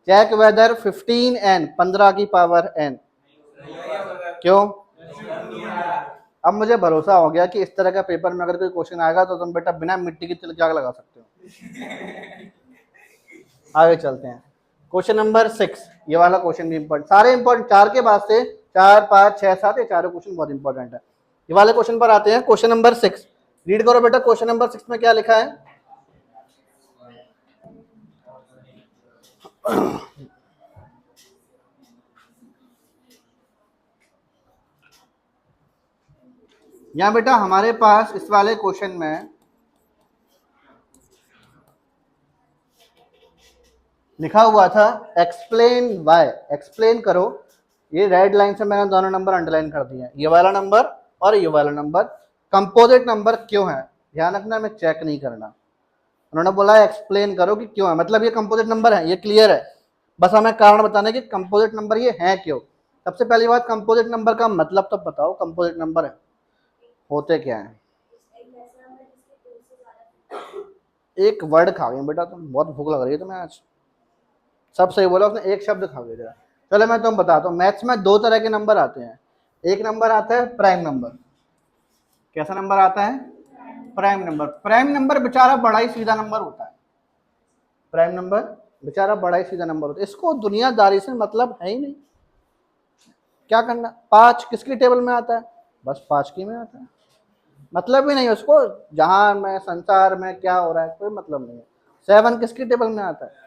चेक वेदर 15n 15 की पावर n। क्यों? अब मुझे भरोसा हो गया कि इस तरह का पेपर में अगर कोई क्वेश्चन आएगा तो तुम बेटा बिना मिट्टी की तिल जाग लगा सकते हो। आगे चलते हैं। क्वेश्चन नंबर 6, ये वाला क्वेश्चन भी इंपॉर्टेंट, सारे इंपॉर्टेंट, 4 के बाद से 4 5 6 7 ये चारों क्वेश्चन बहुत इंपॉर्टेंट है। ये वाले क्वेश्चन पर आते हैं। क्वेश्चन नंबर 6 रीड करो बेटा। क्वेश्चन नंबर 6 में क्या लिखा है? यहाँ बेटा हमारे पास इस वाले क्वेश्चन में लिखा हुआ था एक्सप्लेन वाई। एक्सप्लेन करो। ये रेड लाइन से मैंने दोनों नंबर अंडरलाइन कर दिए हैं, ये वाला नंबर और ये वाला नंबर। कंपोजिट नंबर क्यों है, ध्यान रखना, मैं चेक नहीं करना। उन्होंने बोला एक्सप्लेन करो कि क्यों है, मतलब ये कंपोजिट नंबर है, ये क्लियर है। बस हमें कारण बताना है कि कंपोजिट नंबर ये है क्यों। सबसे पहली बात, कंपोजिट नंबर का मतलब तो बताओ, कंपोजिट नंबर है होते क्या है? एक वर्ड खा गए बेटा तुम, बहुत भूख लग रही है तुम्हें आज। सब सही बोला उसने, एक शब्द खा गया जरा। चलो मैं तुम बताता हूँ। मैथ्स में 2 तरह के नंबर आते हैं। एक नंबर आता है प्राइम नंबर। कैसा नंबर आता है? Prime number. प्राइम नंबर बेचारा बड़ा ही सीधा नंबर होता है। प्राइम नंबर बेचारा बड़ा ही सीधा नंबर होता है, इसको दुनियादारी से मतलब है ही नहीं। क्या करना? 5 किसकी टेबल में आता है? बस 5 की में आता है, मतलब ही नहीं उसको जहां में संसार में क्या हो रहा है कोई मतलब नहीं है। 7 किसकी टेबल में आता है?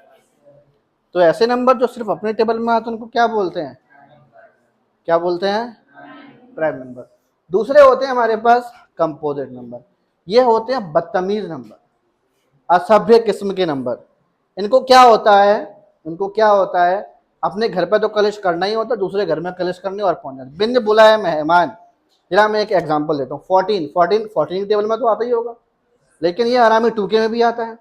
तो ऐसे नंबर जो सिर्फ अपने टेबल में आते हैं उनको क्या बोलते हैं? क्या बोलते हैं? Prime number. दूसरे होते हैं हमारे पास कंपोजिट नंबर। ये होते हैं बदतमीज नंबर, असभ्य किस्म के नंबर। इनको क्या होता है? इनको क्या होता है, अपने घर पे तो कलेश करना ही होता, दूसरे घर में कलेश करने और पहुंच जाना बिन बुलाए मेहमान। जरा मैं एक एग्जांपल देता हूँ। 14 टेबल में तो आता ही होगा, लेकिन ये आरामी 2 के में भी आता है,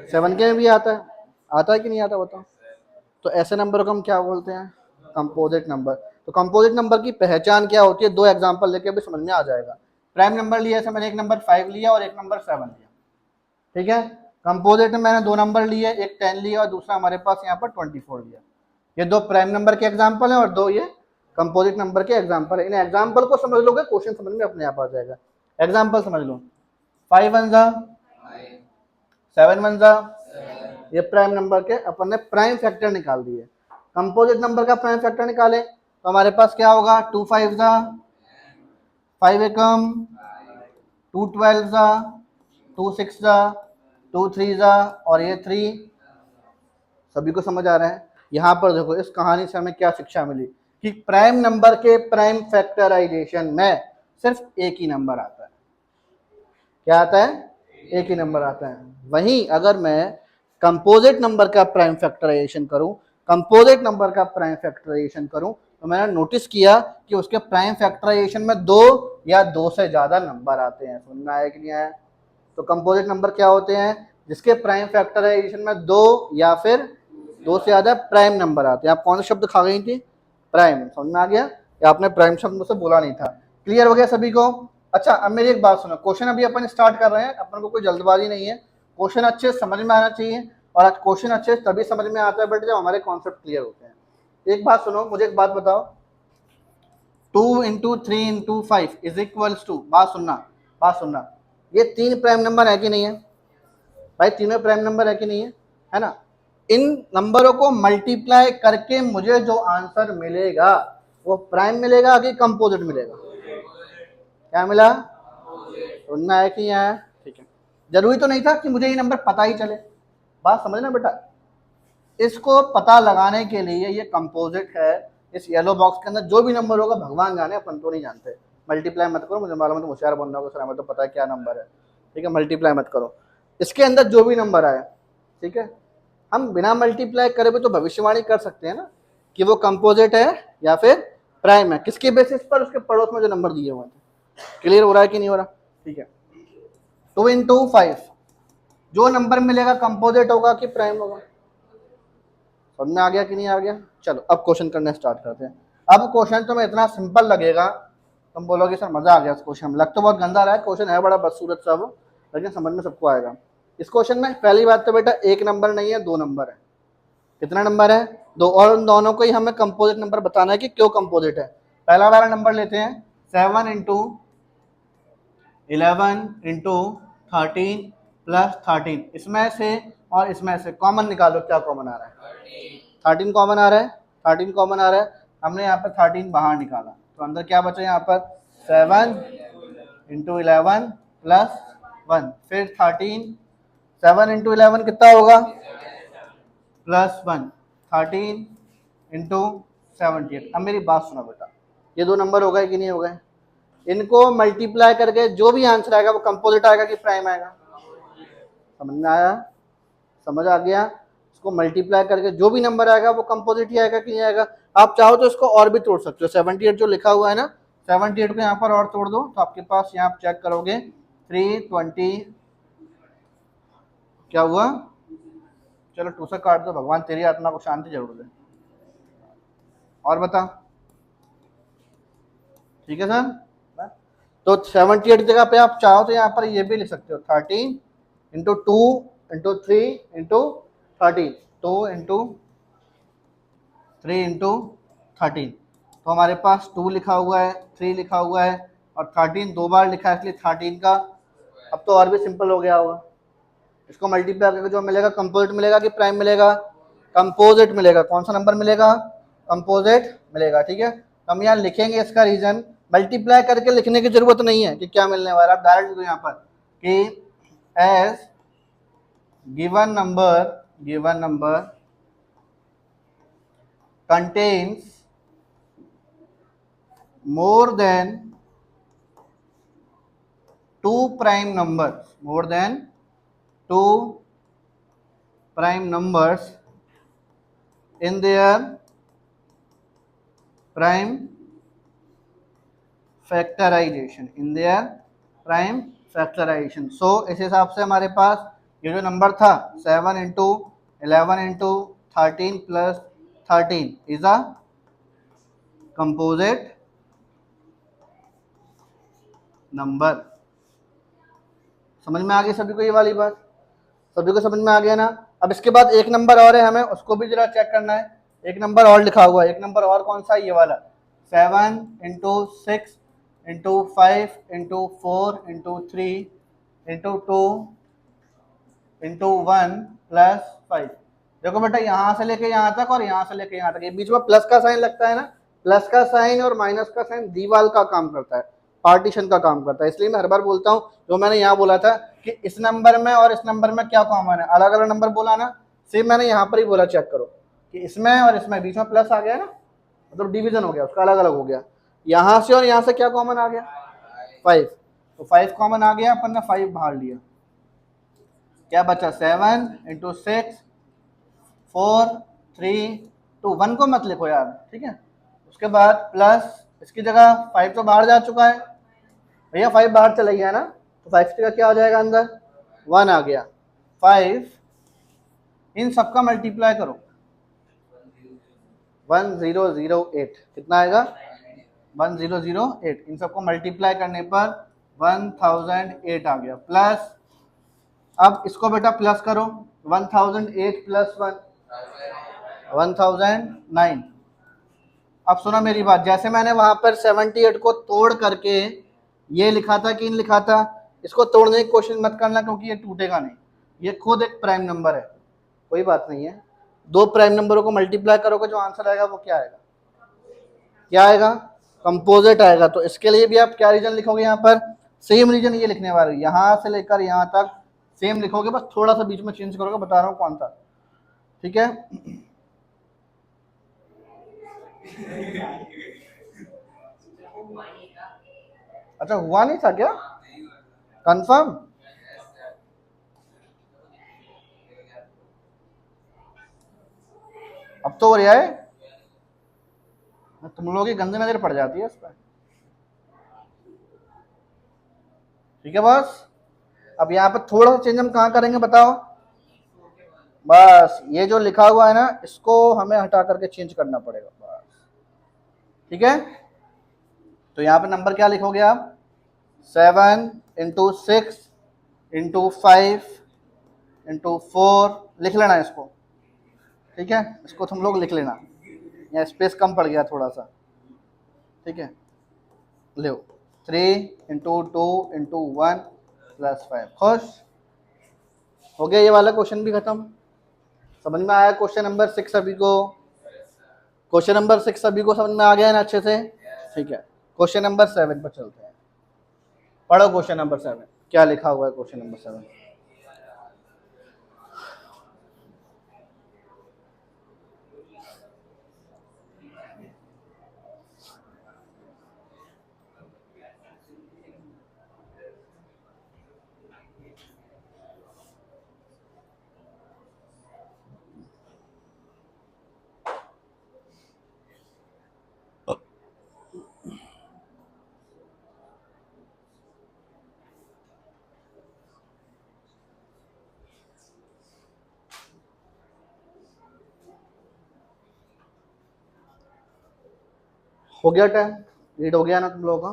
7 के में भी आता है। आता है कि नहीं आता बताओ? तो ऐसे नंबर को हम क्या बोलते हैं? Composite number. तो कंपोजिट नंबर की पहचान क्या होती है? 2 एग्जांपल लेके भी समझ में आ जाएगा। प्राइम नंबर लिया, ऐसे मैंने एक नंबर 5 लिया और एक नंबर 7 लिया, ठीक है। कंपोजिट में मैंने 2 नंबर लिए, एक 10 लिया और दूसरा हमारे पास यहाँ पर 24 लिया। ये 2 प्राइम नंबर के एग्जाम्पल हैं और 2 ये कंपोजिट नंबर के एग्जाम्पल है। इन एग्जाम्पल को समझ लोगे, क्वेश्चन समझ में अपने आप आ जाएगा। एग्जाम्पल समझ लो। 5 1 जा 7 1 जा, ये प्राइम नंबर के अपन ने प्राइम फैक्टर निकाल दिए। कंपोजिट नंबर का प्राइम फैक्टर निकाले तो हमारे पास क्या होगा? 2 5 जा 5 एकम, 2 12 जा 2 6 जा 2 3 जा और ये 3। सभी को समझ आ रहा है? यहाँ पर देखो, इस कहानी से हमें क्या शिक्षा मिली कि प्राइम नंबर के प्राइम फैक्टराइजेशन में सिर्फ एक ही नंबर आता है। क्या आता है? एक ही नंबर आता है। वहीं अगर मैं कंपोजिट नंबर का प्राइम फैक्टराइजेशन करूं, कंपोजिट नंबर का प्राइम फैक्टराइजेशन करूं, तो मैंने नोटिस किया कि उसके प्राइम फैक्टराइजेशन में 2 या 2 से ज्यादा नंबर आते हैं। सुनना है कि नहीं आया? तो कंपोजिट नंबर क्या होते हैं? जिसके प्राइम फैक्टराइजेशन में 2 या फिर 2 से ज्यादा प्राइम नंबर आते हैं। आप कौन सा शब्द खा गई थी? प्राइम। समझ में आ गया? या आपने प्राइम शब्द मुझसे बोला नहीं था? क्लियर हो गया सभी को? अच्छा, अब मेरी एक बात सुनो। क्वेश्चन अभी अपन स्टार्ट कर रहे हैं, अपन को कोई जल्दबाजी नहीं है। क्वेश्चन अच्छे समझ में आना चाहिए, और क्वेश्चन अच्छे तभी समझ में आता है बेटा जब हमारे कॉन्सेप्ट क्लियर होते हैं। एक बात सुनो, मुझे एक बात बताओ। 2 into 3 into 5 is equals to, बात सुनना, बात सुनना, ये 3 प्राइम नंबर है कि नहीं है भाई? तीनों प्राइम नंबर है कि नहीं है ना? इन नंबरों को मल्टीप्लाई करके मुझे जो आंसर मिलेगा वो प्राइम मिलेगा कि कंपोजिट मिलेगा? क्या मिला? सुनना है कि यहाँ? ठीक है। जरूरी तो नहीं था कि मुझे ये नंबर पता ही चले, बात समझना बेटा। इसको पता लगाने के लिए ये कंपोजिट है। इस येलो बॉक्स के अंदर जो भी नंबर होगा भगवान जाने, अपन तो नहीं जानते। मल्टीप्लाई मत करो, मुझे मालूम है तुम होशियार बन रहे हो, सर हमें तो पता है क्या नंबर है, ठीक है। मल्टीप्लाई मत करो, इसके अंदर जो भी नंबर आए, ठीक है। हम बिना मल्टीप्लाई करे भी तो भविष्यवाणी कर सकते हैं ना कि वो कंपोजिट है या फिर प्राइम है। किसके बेसिस पर? उसके पड़ोस में जो नंबर दिए हुए थे। क्लियर हो रहा है कि नहीं हो रहा? ठीक है। 2 इंटू 5 जो नंबर मिलेगा कंपोजिट होगा कि प्राइम होगा? समझ में आ गया कि नहीं आ गया? चलो अब क्वेश्चन करने स्टार्ट करते हैं। अब क्वेश्चन तुम्हें इतना सिंपल लगेगा, तुम बोलोगे सर मजा आ गया इस क्वेश्चन में। लग तो बहुत गंदा रहा है, क्वेश्चन है बड़ा बदसूरत सब, लेकिन समझ में सबको आएगा। इस क्वेश्चन में पहली बात तो बेटा एक नंबर नहीं है, 2 नंबर है। कितना नंबर है? 2। और उन दोनों को ही हमें कंपोजिट नंबर बताना है कि क्यों कंपोजिट है। पहला वाला नंबर लेते हैं 7 इंटू 11 इंटू 13 प्लस 13। इसमें से और इसमें से कॉमन निकालो, क्या कॉमन आ रहा है? 13 कॉमन आ रहा है, 13 कॉमन आ रहा है। हमने यहाँ पर 13 बाहर निकाला तो अंदर क्या बचा यहाँ पर? 7 इंटू 11 प्लस 1, फिर 13। 7 इंटू 11 कितना होगा? Plus 1, 13 into 78। अब मेरी बात सुनो बेटा, ये 2 नंबर हो गए कि नहीं हो गए? इनको मल्टीप्लाई करके जो भी आंसर आएगा वो कंपोजिट आएगा कि प्राइम आएगा? समझ में आया? समझ आ गया? इसको मल्टीप्लाई करके जो भी नंबर आएगा वो कंपोजिट ही आएगा कि नहीं आएगा? आप चाहो तो इसको और भी तोड़ सकते हो। 78 जो लिखा हुआ है ना, 78 को यहाँ पर और तोड़ दो तो आपके पास यहाँ चेक करोगे 320 क्या हुआ? चलो 2 से काट दो, भगवान तेरी आत्मा को शांति जरूर दे। और बता, ठीक है सर? तो 78 जगह पे आप चाहो तो यहाँ पर ये भी लिख सकते हो 13 into 2 into 3 into 13, 2 into 3 into 13। तो हमारे पास 2 लिखा हुआ है, 3 लिखा हुआ है और 13 2 बार लिखा है, इसलिए 13 का अब तो और भी सिंपल हो गया होगा। इसको मल्टीप्लाई करके जो मिलेगा कंपोजिट मिलेगा कि प्राइम मिलेगा? कंपोजिट मिलेगा। कौन सा नंबर मिलेगा? कंपोजिट मिलेगा। ठीक है, तो हम यहाँ लिखेंगे इसका रीजन। मल्टीप्लाई करके लिखने की जरूरत नहीं है कि क्या मिलने वाला, आप डायरेक्ट दो यहाँ पर कि as given number contains more than 2 prime numbers in their prime factorization, so इस हिसाब से हमारे पास ये जो नंबर था 7 into 11 into 13 plus 13 is a composite number. समझ में आ गई सभी को ये वाली बात? सभी को समझ में आ गया ना? अब इसके बाद एक नंबर और है, हमें उसको भी जरा चेक करना है। एक नंबर और लिखा हुआ है, एक नंबर और कौन सा है? ये वाला 7 into 6 into 5 into 4 into 3 into 2 into 1 plus 5। देखो बेटा यहाँ से लेके यहाँ तक और यहाँ से लेके यहाँ तक, ये बीच में प्लस का साइन लगता है ना, प्लस का साइन और माइनस का साइन दीवार का काम करता है, पार्टीशन का काम करता है। इसलिए मैं हर बार बोलता हूँ, जो मैंने यहाँ बोला था कि इस नंबर में और इस नंबर में क्या कॉमन है, अलग अलग नंबर बोला ना, सेम मैंने यहाँ पर ही बोला, चेक करो कि इसमें और इसमें बीच में प्लस आ गया ना, मतलब डिवीजन हो गया, उसका अलग अलग हो गया। यहाँ से और यहाँ से क्या कॉमन आ गया? 5। तो 5 कॉमन आ गया, अपन ने 5 बाहर लिया, क्या बचा? 7 इंटू 6 4 3 2, 1 को मत लिखो यार, ठीक है। उसके बाद प्लस, इसकी जगह 5 तो बाहर जा चुका है भैया, 5 बाहर चला गया ना, तो 5 की जगह क्या आ जाएगा? अंदर 1 आ गया। 5 इन सबका मल्टीप्लाई करो, 1008 कितना आएगा? 1008। इन सबको मल्टीप्लाई करने पर 1008 आ गया। प्लस अब इसको बेटा प्लस करो, 1008 प्लस 1 1009। अब सुनो मेरी बात, जैसे मैंने वहां पर 78 को तोड़ करके ये लिखा था कि इन लिखा था, इसको तोड़ने की कोशिश मत करना क्योंकि ये टूटेगा नहीं, ये खुद एक प्राइम नंबर है, कोई बात नहीं है। 2 प्राइम नंबरों को मल्टीप्लाई करोगे, जो आंसर आएगा वो क्या आएगा? क्या आएगा? कंपोजिट आएगा। तो इसके लिए भी आप क्या रीजन लिखोगे? यहाँ पर सेम रीजन ये लिखने वाले, यहाँ से लेकर यहाँ तक सेम लिखोगे, बस थोड़ा सा बीच में चेंज करोगे, बता रहा हूँ कौन सा, ठीक है। अच्छा हुआ नहीं था क्या? कंफर्म? अब तो हो रहा है, तुम लोगों की गंदी नजर पड़ जाती है इस पर, ठीक है बस। अब यहाँ पर थोड़ा सा चेंज हम कहाँ करेंगे बताओ? बस ये जो लिखा हुआ है ना इसको हमें हटा करके चेंज करना पड़ेगा बस, ठीक है। तो यहाँ पे नंबर क्या लिखोगे आप, 7 × 6 × 5 × 4 लिख लेना इसको, ठीक है। इसको तुम लोग लिख लेना, यहाँ स्पेस कम पड़ गया थोड़ा सा, ठीक है। लो 3 × 2 × 1 + 5, खुश हो गया। ये वाला क्वेश्चन भी खत्म, समझ में आया। क्वेश्चन नंबर 6 सभी को, क्वेश्चन नंबर 6 सभी को समझ में आ गया ना अच्छे से, ठीक है। क्वेश्चन नंबर 7 पर चलते हैं, पढ़ो क्वेश्चन नंबर 7 क्या लिखा हुआ है। क्वेश्चन नंबर 7 हो गया टाइम, रीड हो गया ना तुम लोगों का।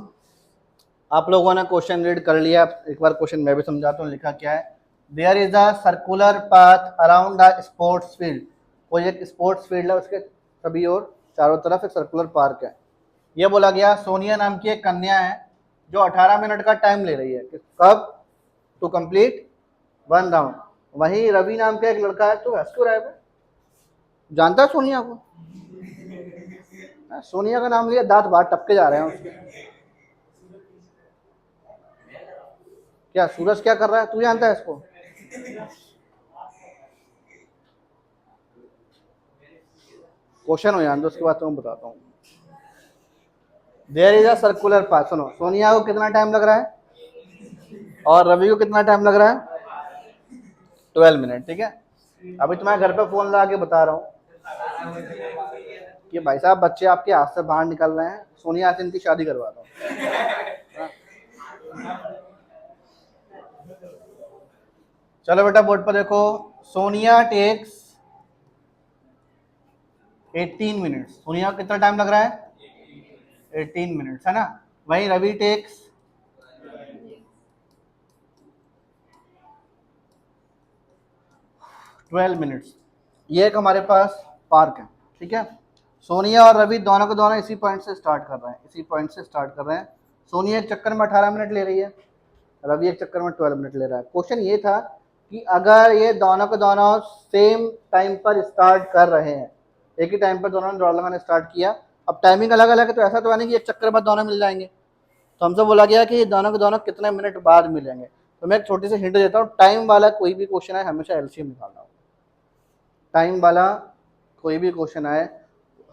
आप लोगों ने क्वेश्चन रीड कर लिया, एक बार क्वेश्चन मैं भी समझाता हूँ। लिखा क्या है, there is a circular path around the sports field. कोई एक स्पोर्ट्स फील्ड है, उसके सभी ओर चारों तरफ एक सर्कुलर पार्क है। ये बोला गया सोनिया नाम की एक कन्या है जो 18 मिनट का टाइम ले रही है, कब, टू कंप्लीट 1 राउंड। वहीं रवि नाम का एक लड़का है, तो हंस क्यों रहा है, जानता है सोनिया को, सोनिया का नाम लिया दांत बाहर टपके जा रहे हैं उसके। क्या सूरज क्या कर रहा है, तू जानता है इसको। क्वेश्चन हो जान दो, उसके बाद तो मैं बताता हूँ। There is a circular path, सुनो, सोनिया को कितना टाइम लग रहा है और रवि को कितना टाइम लग रहा है, 12 मिनट, ठीक है। अभी तुम्हारे घर पे फोन लगा के बता रहा हूँ कि भाई साहब बच्चे आपके हाथ से बाहर निकल रहे हैं, सोनिया से इनकी शादी करवा दो। चलो बेटा बोर्ड पर देखो, सोनिया टेक्स 18 मिनट्स। सोनिया को कितना टाइम लग रहा है, 18 मिनट्स, है ना। वहीं रवि टेक्स 12 मिनट्स। ये एक हमारे पास पार्क है, ठीक है। सोनिया और रवि दोनों के दोनों इसी पॉइंट से स्टार्ट कर रहे हैं, इसी पॉइंट से स्टार्ट कर रहे हैं। सोनिया एक चक्कर में 18 मिनट ले रही है, रवि एक चक्कर में 12 मिनट ले रहा है। क्वेश्चन ये था कि अगर ये दोनों के दोनों सेम टाइम पर स्टार्ट कर रहे हैं, एक ही टाइम पर दोनों ने दौड़ लगाना स्टार्ट किया, अब टाइमिंग अलग अलग है, तो ऐसा तो है नहीं कि एक चक्कर बाद दोनों मिल जाएंगे। तो हमसे बोला गया कि दोनों के दोनों कितने मिनट बाद मिलेंगे। तो मैं एक छोटी सी हिंट देता हूँ, टाइम वाला कोई भी क्वेश्चन है हमेशा एलसीएम निकालना होगा। टाइम वाला कोई भी क्वेश्चन आए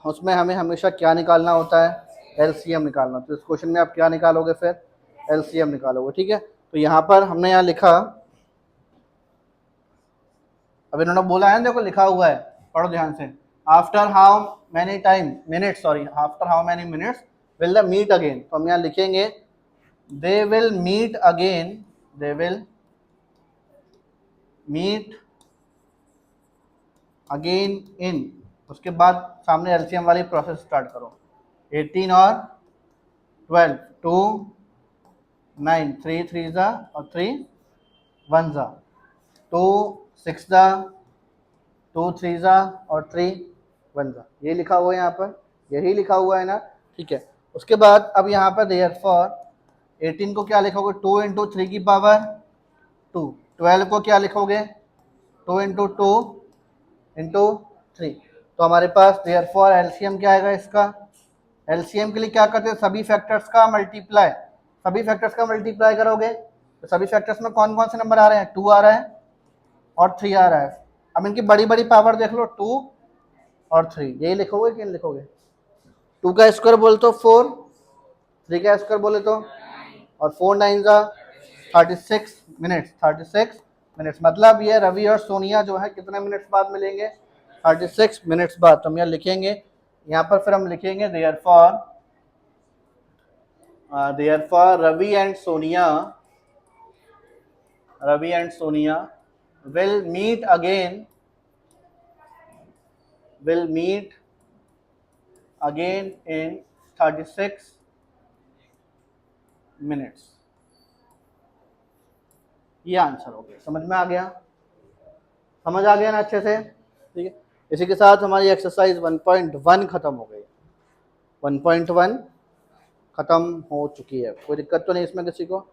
उसमें हमें हमेशा क्या निकालना होता है, एलसीएम निकालना। तो इस क्वेश्चन में आप क्या निकालोगे, फिर एलसीएम निकालोगे, ठीक है। तो यहाँ पर हमने यहाँ लिखा, अब इन्होंने बोला है, देखो लिखा हुआ है, पढ़ो ध्यान से। After how many time minutes, sorry, after how many minutes will the meet again. तो हम यहाँ लिखेंगे they will meet again, they will meet again in, उसके बाद सामने एलसीएम वाली प्रोसेस स्टार्ट करो। 18 और 12, 2 9, 3 3 जा और 3 1 जा, 2 6 जा, 2 3 जा और 3 1 जा। ये लिखा हुआ है यहाँ पर, यही लिखा हुआ है ना, ठीक है। उसके बाद अब यहाँ पर देयरफॉर 18 को क्या लिखोगे, 2 × 3 की पावर 2। 12 को क्या लिखोगे, 2 × 2 × 3। तो हमारे पास देयरफॉर एलसीएम क्या आएगा इसका, एलसीएम के लिए क्या करते हैं, सभी फैक्टर्स का मल्टीप्लाई, सभी फैक्टर्स का मल्टीप्लाई करोगे तो सभी फैक्टर्स में कौन कौन से नंबर आ रहे हैं, 2 आ रहा है और 3 आ रहा है। अब इनकी बड़ी बड़ी पावर देख लो, 2 और 3, यही लिखोगे कि नहीं लिखोगे। 2 का स्क्वायर बोले तो 4, 3 का स्क्वायर बोले तो, और 4 9 जा 36 मिनट्स, 36 मिनट्स। मतलब ये रवि और सोनिया जो है कितने मिनट्स बाद मिलेंगे, 36 मिनट्स बाद। तो हम यहाँ लिखेंगे, यहाँ पर फिर हम लिखेंगे therefore Ravi and Sonia will meet again will meet again in 36 minutes। ये आंसर हो गया, समझ में आ गया? समझ आ गया ना अच्छे से? ठीक है, इसी के साथ हमारी एक्सरसाइज 1.1 खत्म हो गई। 1.1 खत्म हो चुकी है। कोई दिक्कत तो नहीं इसमें किसी को?